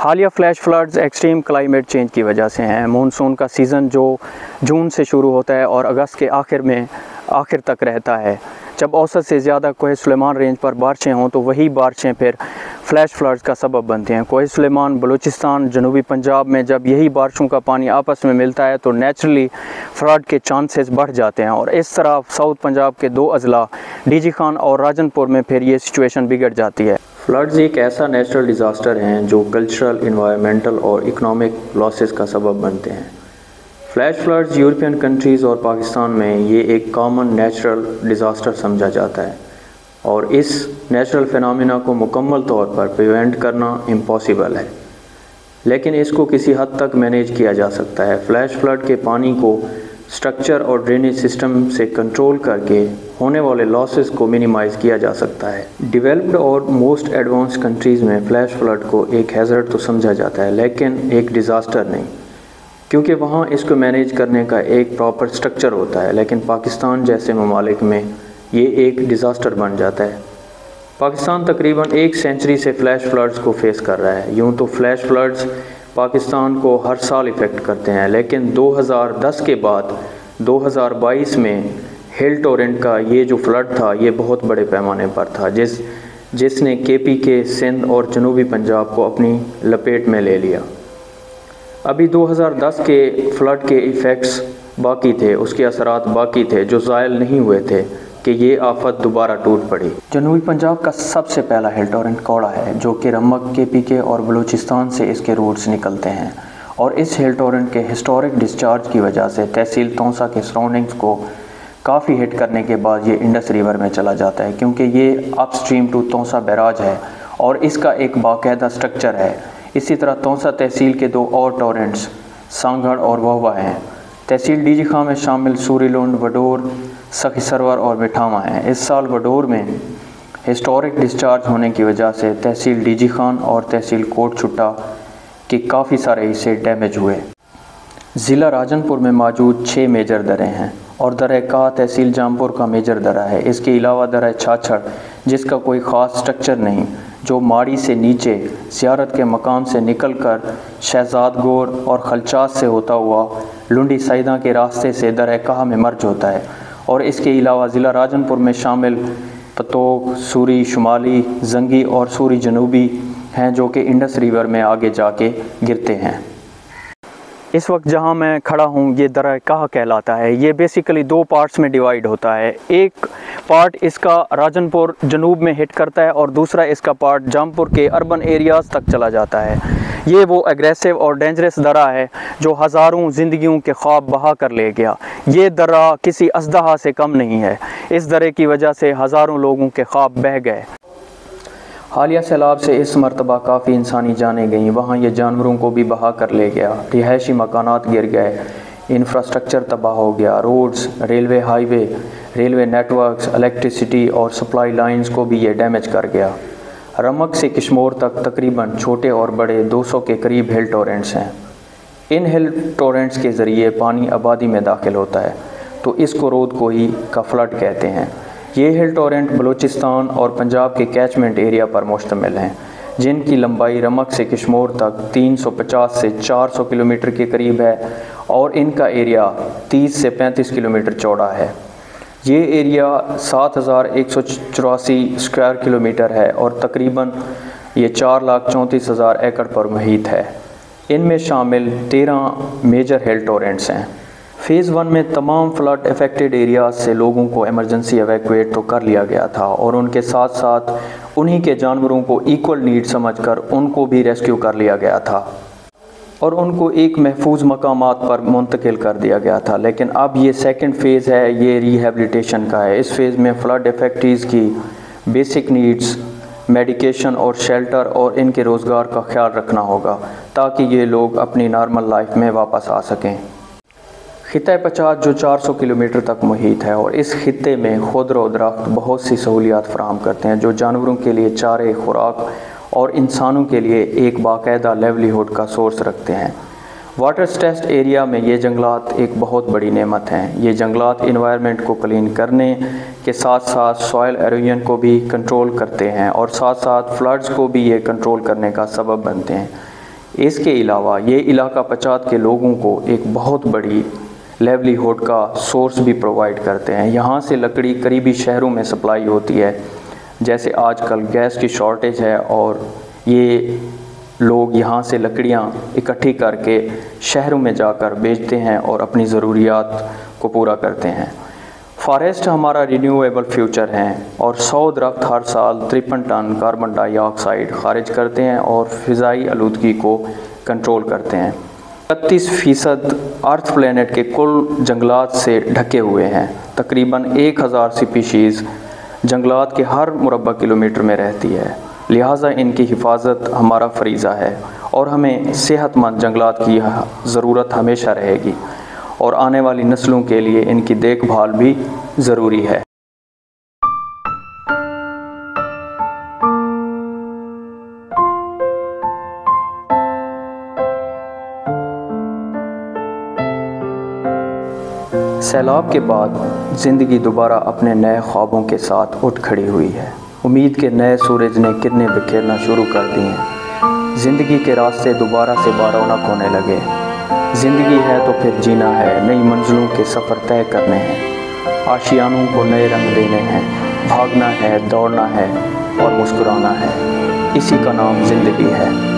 हालिया flash floods extreme climate change की वजह से हैं। मानसून का सीज़न जो जून से शुरू होता है और अगस्त के आखिर तक रहता है, जब औसत से ज़्यादा कोह सुलेमान रेंज पर बारिशें हों तो वही बारिशें फिर फ्लैश फ्लड्स का सबब बनती हैं। कोह सुलेमान, बलूचिस्तान, जनूबी पंजाब में जब यही बारिशों का पानी आपस में मिलता है तो नेचुरली फ्लड के चांसेस बढ़ जाते हैं और इस तरह साउथ पंजाब के 2 अज़ला डीजी खान और राजनपुर में फिर ये सिचुएशन बिगड़ जाती है। फ्लड्स एक ऐसा नेचुरल डिज़ास्टर हैं जो कल्चरल, इन्वायरमेंटल और इकोनॉमिक लॉसेस का सबब बनते हैं। फ्लैश फ्लड्स यूरोपियन कंट्रीज़ और पाकिस्तान में ये एक कॉमन नेचुरल डिज़ास्टर समझा जाता है और इस नेचुरल फिनोमेना को मुकम्मल तौर पर प्रिवेंट करना इम्पॉसिबल है, लेकिन इसको किसी हद तक मैनेज किया जा सकता है। फ्लैश फ्लड के पानी को स्ट्रक्चर और ड्रेनेज सिस्टम से कंट्रोल करके होने वाले लॉसेस को मिनिमाइज़ किया जा सकता है। डेवलप्ड और मोस्ट एडवांस कंट्रीज़ में फ्लैश फ्लड को एक हैज़र्ड तो समझा जाता है, लेकिन एक डिज़ास्टर नहीं, क्योंकि वहाँ इसको मैनेज करने का एक प्रॉपर स्ट्रक्चर होता है। लेकिन पाकिस्तान जैसे ममालिक में ये एक डिज़ास्टर बन जाता है। पाकिस्तान तकरीबन 1 सेंचुरी से फ्लैश फ्लड्स को फेस कर रहा है। यूँ तो फ्लैश फ्लड्स पाकिस्तान को हर साल इफ़ेक्ट करते हैं, लेकिन 2010 के बाद 2022 में हिल टोरेंट का ये जो फ्लड था ये बहुत बड़े पैमाने पर था, जिसने KPK, सिंध और जनूबी पंजाब को अपनी लपेट में ले लिया। अभी 2010 के फ्लड के इफ़ेक्ट्स बाकी थे, उसके असरात बाकी थे जो ज़ायल नहीं हुए थे कि ये आफत दोबारा टूट पड़ी। जनूबी पंजाब का सबसे पहला हिल टोरेंट कौड़ा है जो कि रमक, KPK और बलूचिस्तान से इसके रूट्स निकलते हैं और इस हिल टोरेंट के हिस्टोरिक डिस्चार्ज की वजह से तहसील तौसा के सराउंडिंग्स को काफ़ी हिट करने के बाद ये इंडस रिवर में चला जाता है, क्योंकि ये अपस्ट्रीम टू तौसा बैराज है और इसका एक बाकायदा स्ट्रक्चर है। इसी तरह तौसा तहसील के 2 और टोरेंट्स सांगड़ और वहवा हैं। तहसील डीजी खां में शामिल सूरीलुंड, वडोर, सखी सरवर और मिठावा हैं। इस साल वडोर में हिस्टोरिक डिस्चार्ज होने की वजह से तहसील डीजी खान और तहसील कोट छुट्टा के काफ़ी सारे हिस्से डैमेज हुए। ज़िला राजनपुर में मौजूद 6 मेजर दरें हैं और दर का तहसील जामपुर का मेजर दरा है। इसके अलावा दर छाछड़ जिसका कोई ख़ास स्ट्रक्चर नहीं, जो माड़ी से नीचे ज़ियारत के मकाम से निकलकर शहजादगोर और खलचास से होता हुआ लुंडी सईदा के रास्ते से दर कहा में मर्ज होता है। और इसके अलावा ज़िला राजनपुर में शामिल पतोक, सूरी शुमाली, जंगी और सूरी जनूबी हैं जो कि इंडस रिवर में आगे जाके गिरते हैं। इस वक्त जहां मैं खड़ा हूं ये दरा कहा कहलाता है। ये बेसिकली 2 पार्ट्स में डिवाइड होता है। एक पार्ट इसका राजनपुर जनूब में हिट करता है और दूसरा इसका पार्ट जामपुर के अर्बन एरियाज़ तक चला जाता है। ये वो एग्रेसिव और डेंजरस दरा है जो हज़ारों ज़िंदगियों के ख्वाब बहा कर ले गया। ये दरा किसी अजदहा से कम नहीं है। इस दरे की वजह से हज़ारों लोगों के ख्वाब बह गए। हालिया सैलाब से इस मरतबा काफ़ी इंसानी जानें गईं। वहाँ ये जानवरों को भी बहा कर ले गया। रिहायशी मकानात गिर गए, इंफ्रास्ट्रक्चर तबाह हो गया, roads, railway highway, railway networks, electricity और सप्लाई लाइंस को भी ये डैमेज कर गया। रमक से किशमोर तक तकरीबन छोटे और बड़े 200 के करीब हिल टोरेंट्स हैं। इन हिल टोरेंट्स के ज़रिए पानी आबादी में दाखिल होता है तो इसको रोदकोही का फ्लड कहते हैं। ये हिल टोरेंट बलूचिस्तान और पंजाब के कैचमेंट एरिया पर मुश्तमिल हैं, जिनकी लंबाई रमक से किशमोर तक 350 से 400 किलोमीटर के करीब है और इनका एरिया 30 से 35 किलोमीटर चौड़ा है। ये एरिया 7184 स्क्वायर किलोमीटर है और तकरीबन ये 4,34,000 एकड़ पर मुहित है। इनमें शामिल 13 मेजर हिल टोरेंट्स हैं। फ़ेज़ 1 में तमाम फ्लड अफेक्टेड एरियाज़ से लोगों को इमरजेंसी एवैक्यूएट तो कर लिया गया था और उनके साथ साथ उन्हीं के जानवरों को इक्वल नीड समझकर उनको भी रेस्क्यू कर लिया गया था और उनको एक महफूज मकामात पर मुंतकिल कर दिया गया था। लेकिन अब ये सेकंड फ़ेज़ है, ये रिहैबिलिटेशन का है। इस फेज़ में फ़्लड अफेक्टीज़ की बेसिक नीड्स, मेडिकेशन और शेल्टर और इनके रोज़गार का ख्याल रखना होगा ताकि ये लोग अपनी नॉर्मल लाइफ में वापस आ सकें। खिता पचात जो 400 किलोमीटर तक मुहित है और इस खिते में खुदरो दरख्त बहुत सी सहूलियात फराहम करते हैं जो जानवरों के लिए चारे, खुराक और इंसानों के लिए एक बाकायदा लेवलीहुड का सोर्स रखते हैं। वाटर स्ट्रेस्ड एरिया में ये जंगलात एक बहुत बड़ी नेमत हैं। ये जंगलात इन्वायरमेंट को क्लीन करने के साथ साथ सॉइल एरोजन को भी कंट्रोल करते हैं और साथ साथ फ्लड्स को भी ये कंट्रोल करने का सबब बनते हैं। इसके अलावा ये इलाका पचात के लोगों को एक बहुत बड़ी लेवलीहुड का सोर्स भी प्रोवाइड करते हैं। यहाँ से लकड़ी करीबी शहरों में सप्लाई होती है, जैसे आजकल गैस की शॉर्टेज है और ये लोग यहाँ से लकड़ियाँ इकट्ठी करके शहरों में जाकर बेचते हैं और अपनी ज़रूरियात को पूरा करते हैं। फॉरेस्ट हमारा रिन्यूएबल फ्यूचर हैं और 100 दरख्त हर साल 53 टन कार्बन डाइऑक्साइड खारिज करते हैं और फ़िज़ाई आलूदगी को कंट्रोल करते हैं। 31% अर्थ प्लैनेट के कुल जंगलात से ढके हुए हैं। तकरीबन 1000 स्पीशीज़ जंगलात के हर मुरब्बा किलोमीटर में रहती है, लिहाजा इनकी हिफाजत हमारा फ़रीज़ा है और हमें सेहतमंद जंगलात की ज़रूरत हमेशा रहेगी और आने वाली नस्लों के लिए इनकी देखभाल भी ज़रूरी है। सैलाब के बाद ज़िंदगी दोबारा अपने नए ख्वाबों के साथ उठ खड़ी हुई है। उम्मीद के नए सूरज ने किरणें बिखेरना शुरू कर दी हैं। ज़िंदगी के रास्ते दोबारा से बारौनक होने लगे। ज़िंदगी है तो फिर जीना है, नई मंजिलों के सफ़र तय करने हैं, आशियानों को नए रंग देने हैं, भागना है, दौड़ना है और मुस्कुराना है। इसी का नाम ज़िंदगी है।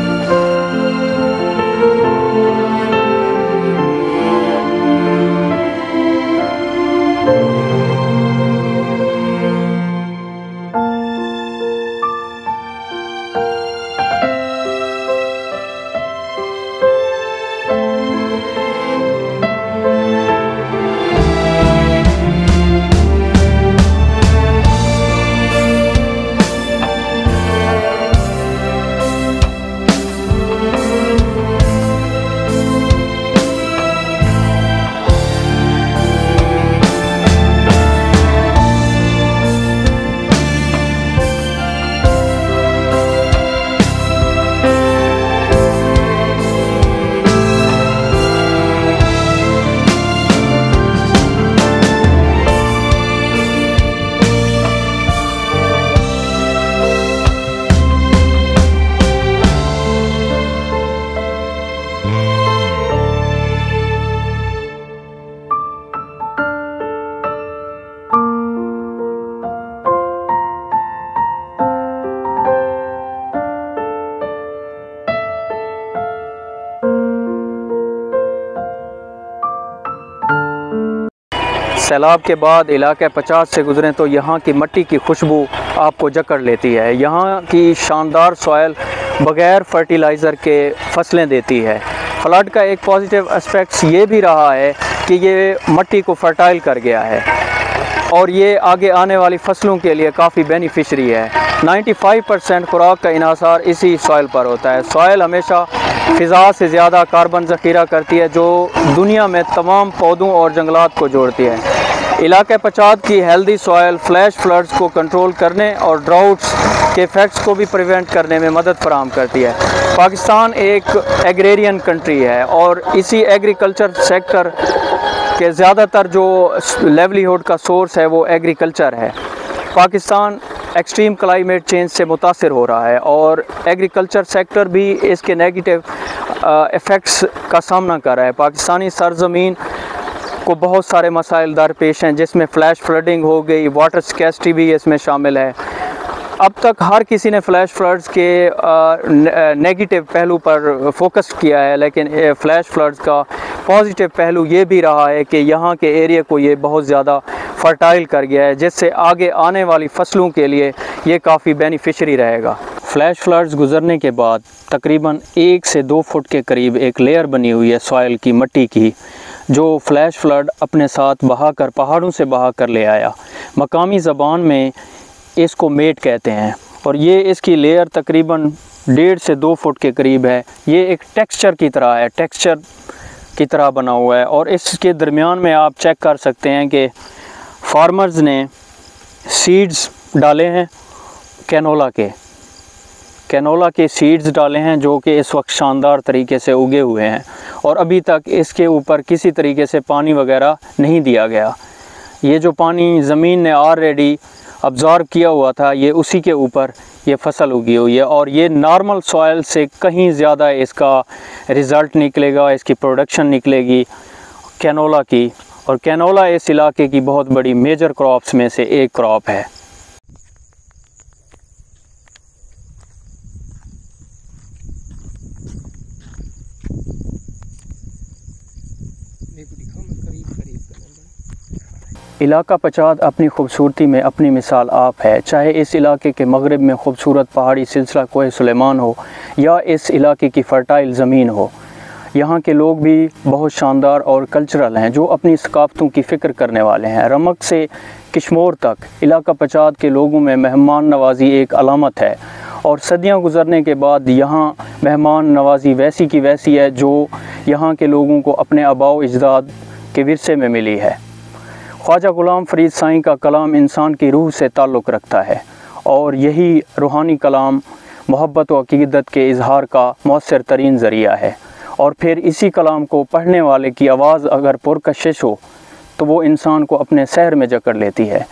सैलाब के बाद इलाके 50 से गुज़रें तो यहाँ की मिट्टी की खुशबू आपको जकड़ लेती है। यहाँ की शानदार सॉइल बग़ैर फर्टिलाइज़र के फसलें देती है। फ्लड का एक पॉजिटिव एस्पेक्ट ये भी रहा है कि ये मिट्टी को फर्टाइल कर गया है और ये आगे आने वाली फसलों के लिए काफ़ी बेनिफिशरी है। 95% खुराक का इन्हासार इसी सॉइल पर होता है। सॉइल हमेशा फ़िज़ा से ज़्यादा कार्बन ज़ख़ीरा करती है, जो दुनिया में तमाम पौधों और जंगलात को जोड़ती है। इलाके पचात की हेल्दी सॉइल फ्लैश फ्लड्स को कंट्रोल करने और ड्राउट्स के इफ़ेक्ट्स को भी प्रिवेंट करने में मदद फराहम करती है। पाकिस्तान एक एग्रेरियन कंट्री है और इसी एग्रीकल्चर सेक्टर के ज़्यादातर जो लेवलीहुड का सोर्स है वो एग्रीकल्चर है। पाकिस्तान एक्सट्रीम क्लाइमेट चेंज से मुतासिर हो रहा है और एग्रीकल्चर सेक्टर भी इसके नेगेटिव इफ़ेक्ट्स का सामना कर रहा है। पाकिस्तानी सरज़मीन को बहुत सारे मसाइल दरपेश हैं, जिसमें फ्लैश फ्लडिंग हो गई, वाटर स्कैर्सिटी भी इसमें शामिल है। अब तक हर किसी ने फ्लैश फ्लड्स के नेगेटिव पहलू पर फोकस किया है, लेकिन फ्लैश फ्लड्स का पॉजिटिव पहलू ये भी रहा है कि यहाँ के एरिया को ये बहुत ज़्यादा फर्टाइल कर गया है, जिससे आगे आने वाली फसलों के लिए ये काफ़ी बेनिफिशरी रहेगा। फ्लैश फ्लड्स गुज़रने के बाद तकरीबन 1 से 2 फुट के करीब एक लेयर बनी हुई है सॉइल की, मिट्टी की, जो फ्लैश फ्लड अपने साथ बहाकर पहाड़ों से बहाकर ले आया। मकामी ज़बान में इसको मेट कहते हैं और ये इसकी लेयर तकरीबन 1.5 से 2 फुट के करीब है। ये एक टेक्सचर की तरह है, टेक्सचर की तरह बना हुआ है और इसके दरमियान में आप चेक कर सकते हैं कि फार्मर्स ने सीड्स डाले हैं, कैनोला के सीड्स डाले हैं, जो कि इस वक्त शानदार तरीके से उगे हुए हैं और अभी तक इसके ऊपर किसी तरीके से पानी वगैरह नहीं दिया गया। ये जो पानी ज़मीन ने ऑलरेडी ऑब्ज़र्व किया हुआ था, ये उसी के ऊपर ये फसल उगी हुई है। और ये नॉर्मल सॉइल से कहीं ज़्यादा इसका रिज़ल्ट निकलेगा, इसकी प्रोडक्शन निकलेगी कैनोला की। और कैनोला इस इलाके की बहुत बड़ी मेजर क्रॉप्स में से एक क्रॉप है। इलाका पचाद अपनी खूबसूरती में अपनी मिसाल आप है। चाहे इस इलाके के मगरिब में खूबसूरत पहाड़ी सिलसिला कोह सुलेमान हो या इस इलाके की फ़र्टाइल ज़मीन हो, यहाँ के लोग भी बहुत शानदार और कल्चरल हैं, जो अपनी सकाफ़तों की फ़िक्र करने वाले हैं। रमक से किश्मोर तक इलाका पचाद के लोगों में मेहमान नवाज़ी एक अलामत है, और सदियाँ गुज़रने के बाद यहाँ मेहमान नवाज़ी वैसी की वैसी है जो यहाँ के लोगों को अपने आबाओ अजदाद के विरसे में मिली है। ख्वाजा ग़ुलाम फ़रीद साईं का कलाम इंसान की रूह से ताल्लुक़ रखता है, और यही रूहानी कलाम मोहब्बत व अक़ीदत के इजहार का मौसर तरीन ज़रिया है। और फिर इसी कलाम को पढ़ने वाले की आवाज़ अगर पुरकशिश हो तो वो इंसान को अपने सहर में जकड़ लेती है।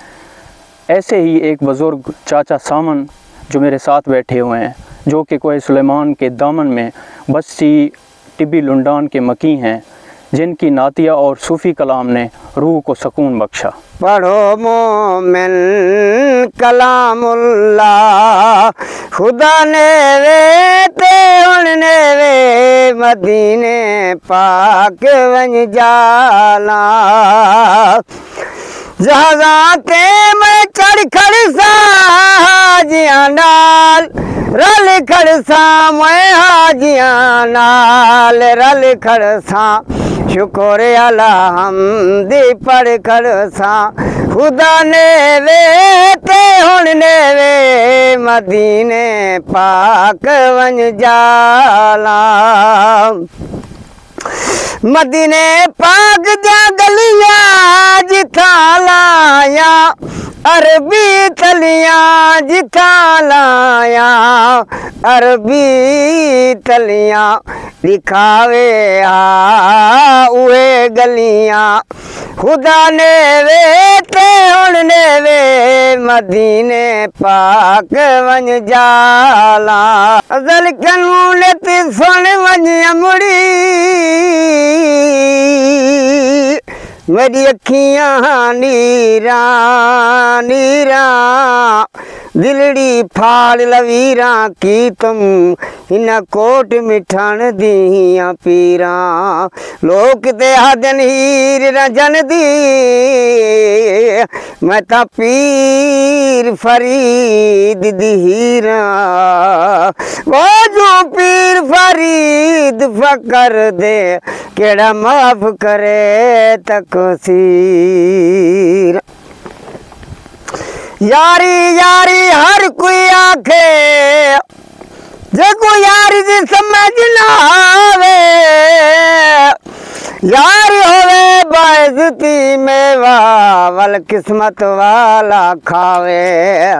ऐसे ही एक बुज़ुर्ग चाचा सामन जो मेरे साथ बैठे हुए हैं, जो कि कोह सुलेमान के दामन में बस्ती टिब्बी लुंडान के मकी हैं, जिनकी नातिया और सूफ़ी कलाम ने रूह को सुकून बख्शा। पढ़ो मोमिन कलामुल्लाह, खुदा ने वे ते उनने वे मदीने पाक वन जाला। जहाज़ां ते मैं चढ़ खड़सा हाजियां नाल, रल खड़सा मैं हाजियां नाल, रल खड़सा शुक्र अलहम्दी पढ़ खड़सा। खुदा ने वे ते हुण ने वे मदीने पाक वन जाला। मदीने पाक दिया गलियां जिथा लाया, अरबी तलियां जिथा लाया, अरबी तलियां दिखावे उहे गलियां। खुदा ने वे ते हुण ने वे मदीने पाक वन जाला। अज़ल कनू लेती सुन वञ मुड़ी, मेरी अखियां नीरा नीरा, दिलड़ी फाड़ लवीरा की तुम इन कोट मिठान दिया पीरा। लोग ते हदन हीर रजन दी, मैं ता पीर फरीद दी हीरा। वो जो पीर फरीद फकर दे, केड़ा माफ करे तकसीर। यारी यारी हर कोई आखे, जेको यारी दी समझ ना आवे, यार होवे बाइज़ती मेवा वल किस्मत वाला खावे।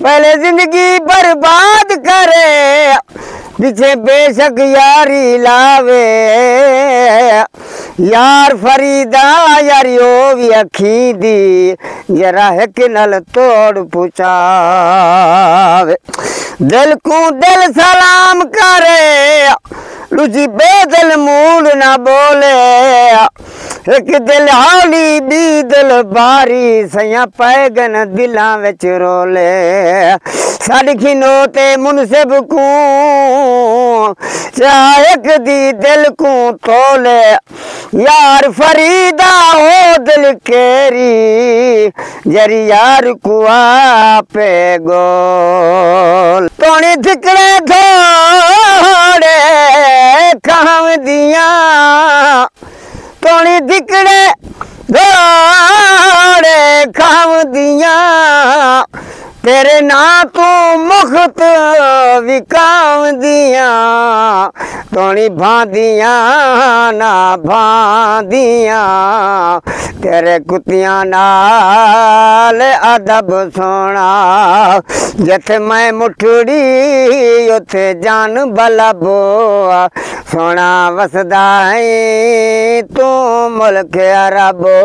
पहले जिंदगी बर्बाद करे, पीछे बेशक यारी लावे। यार फरीदा यारियो भी अखी दी, जरा एक नल तोड़ पुचावे। दिल को दिल सलाम करे, लुची बेदिल मूल ना बोले। एक दिल हौली बी दिल बारी, सया पैगन दिलां विच रोले। साड़ी नोते मुनसिब को चाहक दी दिल को तोले। यार फरीदा हो दिल केरी, जरी यार को आपे गोल। तोनी थिकड़े थोड़े काम दिया, तोनी थिकड़े थोड़े काम दिया। तेरे ना तू मुख्त विकाम दिया, तोनी भांदिया ना भांदिया। तेरे कुतियां नाल अदब सोना, जिथे मैं मुठड़ी उथे जान बलबो। सोना वसदा है तू मुल्क अरबो।